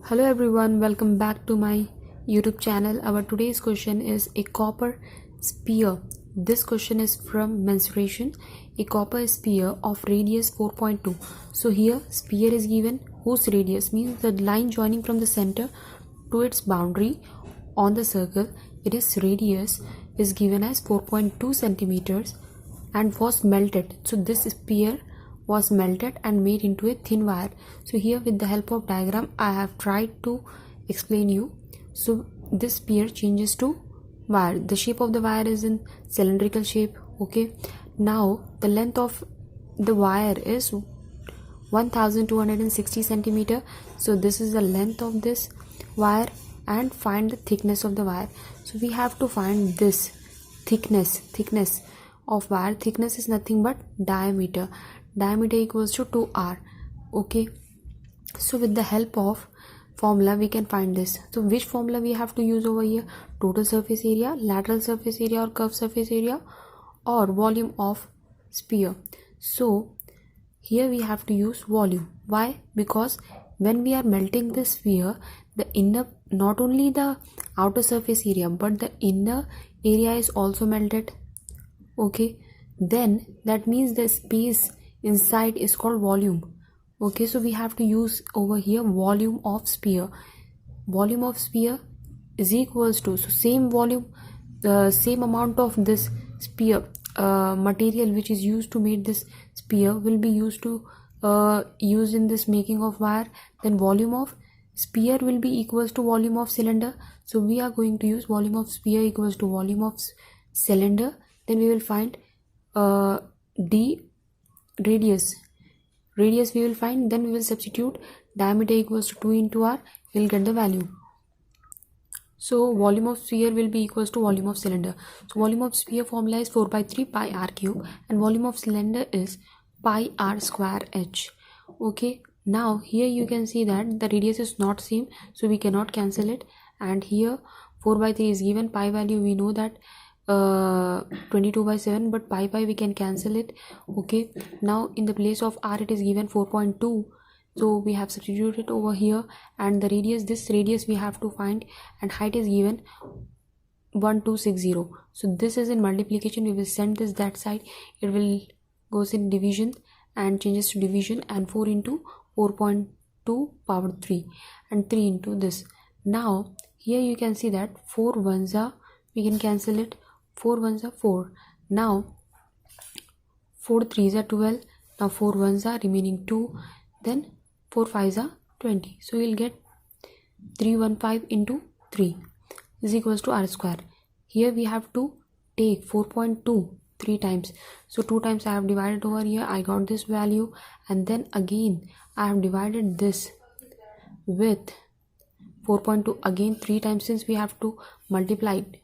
Hello everyone, welcome back to my YouTube channel. Our today's question is a copper sphere. This question is from mensuration. A copper sphere of radius 4.2. So here sphere is given whose radius means the line joining from the center to its boundary on the circle. It is radius is given as 4.2 centimeters and was melted. So this sphere was melted and made into a thin wire. So here with the help of diagram I have tried to explain you. So this sphere changes to wire. The shape of the wire is in cylindrical shape. Okay, now the length of the wire is 1260 centimeter. So this is the length of this wire and find the thickness of the wire. So we have to find this thickness of wire. Thickness is nothing but diameter equals to 2r. Okay, so with the help of formula we can find this. So which formula we have to use over here? Total surface area, lateral surface area or curved surface area, or volume of sphere. So here we have to use volume. Why? Because when we are melting the sphere, the inner, not only the outer surface area but the inner area is also melted. Okay, then that means the space inside is called volume. Okay, so we have to use over here volume of sphere. Volume of sphere is equals to, so same volume, the same amount of this sphere material which is used to make this sphere will be used to use in this making of wire. Then volume of sphere will be equals to volume of cylinder. So we are going to use volume of sphere equals to volume of cylinder. Then we will find d radius we will find. Then we will substitute diameter equals to 2 into r. We will get the value. So volume of sphere will be equals to volume of cylinder. So volume of sphere formula is 4 by 3 pi r cube and volume of cylinder is pi r square h. Okay, now here you can see that the radius is not same, so we cannot cancel it. And here 4 by 3 is given. Pi value we know that 22 by 7, but pi we can cancel it. Okay, now in the place of r it is given 4.2, so we have substituted over here. And the radius, this radius we have to find, and height is given 1260. So this is in multiplication. We will send this that side, it will goes in division and changes to division, and 4 into 4.2 power 3 and 3 into this. Now here you can see that 4 ones are, we can cancel it. 4 ones are 4. Now 4 threes are 12. Now 4 ones are remaining 2. Then 4 fives are 20. So you'll get 315 into 3 is equals to r square. Here we have to take 4.2 3 times. So 2 times I have divided over here. I got this value, and then again I have divided this with 4.2 again 3 times, since we have to multiply it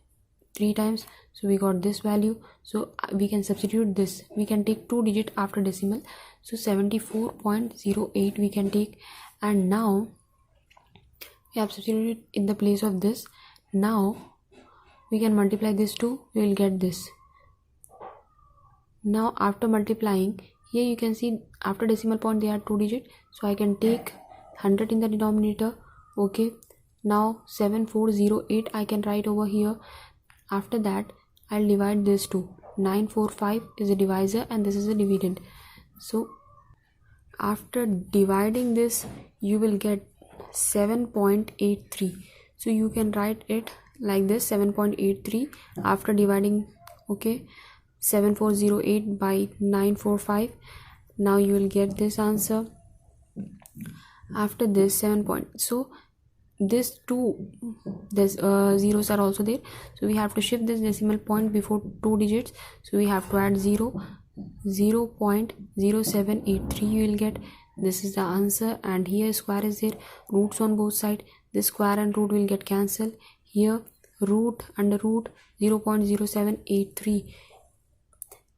3 times. So we got this value. So we can substitute this. We can take 2 digit after decimal. So 74.08 we can take. And now we have substituted in the place of this. Now we can multiply this 2. We will get this. Now after multiplying, here you can see after decimal point they are 2 digit. So I can take 100 in the denominator. Okay, now 7408 I can write over here. After that I'll divide this to 945 is a divisor and this is a dividend. So after dividing this you will get 7.83. so you can write it like this, 7.83 after dividing. Okay, 7408 by 945. Now you will get this answer. After this 7 point, so this 2, this zeros are also there, so we have to shift this decimal point before 2 digits. So we have to add 0.0783. you will get, this is the answer. And here square is there, roots on both sides, this square and root will get cancelled. Here root under root 0.0783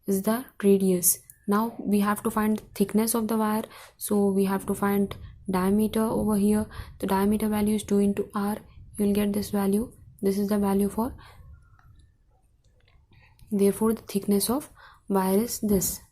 is the radius. Now we have to find thickness of the wire, so we have to find diameter over here. The diameter value is 2 into r. You will get this value. This is the value for, therefore the thickness of wire is this.